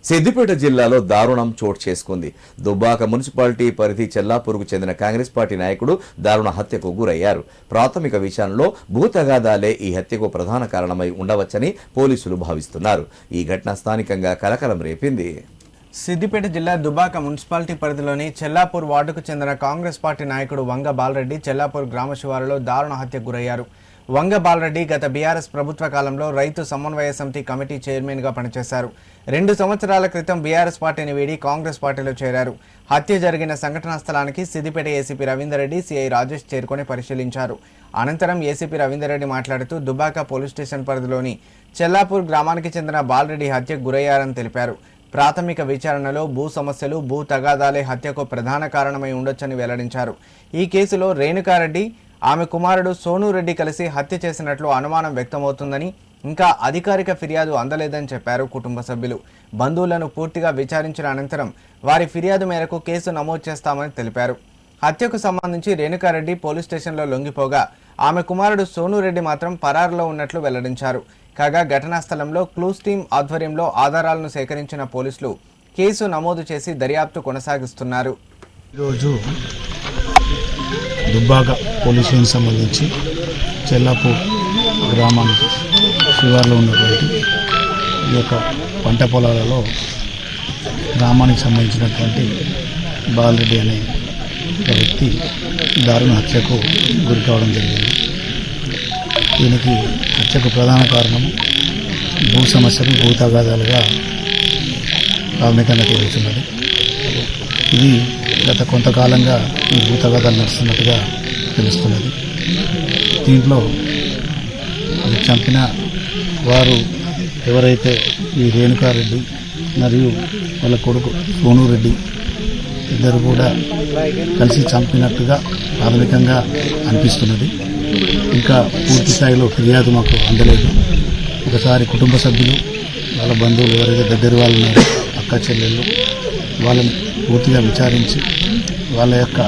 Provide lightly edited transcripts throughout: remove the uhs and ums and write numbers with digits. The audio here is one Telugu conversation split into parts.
సిద్దిపేట జిల్లాలో దారుణం చోటు చేసుకుంది. దుబ్బాక మున్సిపాలిటీ పరిధి చెల్లాపూర్కు చెందిన కాంగ్రెస్ పార్టీ నాయకుడు దారుణ హత్యకు గురయ్యారు. ప్రాథమిక విచారణలో భూ తగాదాలే ఈ హత్యకు ప్రధాన కారణమై ఉండవచ్చని పోలీసులు భావిస్తున్నారు. ఈ ఘటన స్థానికంగా కలకలం రేపింది. సిద్దిపేట జిల్లా దుబ్బాక మున్సిపాలిటీ పరిధిలోని చెల్లాపూర్ వార్డుకు చెందిన కాంగ్రెస్ పార్టీ నాయకుడు వంగ బాలరెడ్డి చెల్లాపూర్ గ్రామ శివారులో దారుణ హత్యకు గురయ్యారు. వంగ బాలరెడ్డి గత బీఆర్ఎస్ ప్రభుత్వ కాలంలో రైతు సమన్వయ సమితి కమిటీ చైర్మన్గా పనిచేశారు. 2 సంవత్సరాల క్రితం బీఆర్ఎస్ పార్టీని వీడి కాంగ్రెస్ పార్టీలో చేరారు. హత్య జరిగిన సంఘటనా స్థలానికి సిద్దిపేట ఏసీపీ రవీందర్ రెడ్డి, సిఐ రాజేష్ చేరుకొని పరిశీలించారు. అనంతరం ఏసీపీ రవీందర్ రెడ్డి మాట్లాడుతూ దుబ్బాక పోలీస్ స్టేషన్ పరిధిలోని చెల్లాపూర్ గ్రామానికి చెందిన బాలరెడ్డి హత్యకు గురయ్యారని తెలిపారు. ప్రాథమిక విచారణలో భూ సమస్యలు, భూ తగాదాలే హత్యకు ప్రధాన కారణమై ఉండొచ్చని వెల్లడించారు. ఈ కేసులో రేణుకారెడ్డి, ఆమె కుమారుడు సోనూరెడ్డి కలిసి హత్య చేసినట్లు అనుమానం వ్యక్తమవుతుందని, ఇంకా అధికారిక ఫిర్యాదు అందలేదని చెప్పారు కుటుంబ సభ్యులు. బంధువులను పూర్తిగా విచారించిన అనంతరం వారి ఫిర్యాదు మేరకు కేసు నమోదు చేస్తామని తెలిపారు. హత్యకు సంబంధించి రేణుకారెడ్డి పోలీస్ స్టేషన్లో లొంగిపోగా ఆమె కుమారుడు సోనూరెడ్డి మాత్రం పరారులో ఉన్నట్లు వెల్లడించారు. కాగా ఘటనా స్థలంలో క్లూస్ టీం ఆధ్వర్యంలో ఆధారాలను సేకరించిన పోలీసులు కేసు నమోదు చేసి దర్యాప్తు కొనసాగిస్తున్నారు. ఈరోజు దుబ్బాక పోలీస్ స్టేషన్ సంబంధించి చెల్లాపూర్ గ్రామానికి శివార్లో ఉన్నటువంటి ఈ యొక్క పంట పొలాలలో గ్రామానికి సంబంధించినటువంటి బాలరెడ్డి అనే ఒక వ్యక్తి దారుణ హత్యకు గురి కావడం జరిగింది. దీనికి హత్యకు ప్రధాన కారణం భూ సమస్యలు, భూ తగాదాలుగా ప్రాథమికంగా తెలుస్తున్నది. ఇది గత కొంతకాలంగా ఈ భూ తగాదాలు నడుస్తున్నట్టుగా తెలుస్తున్నది. దీంట్లో అది చంపిన వారు ఎవరైతే ఈ రేణుకారెడ్డి మరియు వాళ్ళ కొడుకు సోనూరెడ్డి ఇద్దరు కూడా కలిసి చంపినట్టుగా ప్రాథమికంగా అనిపిస్తున్నది. ఇంకా పూర్తి స్థాయిలో ఫిర్యాదు మాకు అందలేదు. ఒకసారి కుటుంబ సభ్యులు, వాళ్ళ బంధువులు ఎవరైతే దగ్గర వాళ్ళు ఉన్నారో, అక్క చెల్లెళ్ళు, వాళ్ళని పూర్తిగా విచారించి వాళ్ళ యొక్క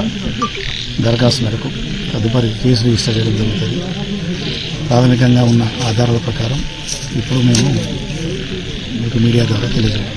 దరఖాస్తు మేరకు తదుపరి కేసు రిజిస్టర్ చేయడం జరుగుతుంది. ప్రాథమికంగా ఉన్న ఆధారాల ప్రకారం ఇప్పుడు మేము మీకు మీడియా ద్వారా తెలియజేయాలి.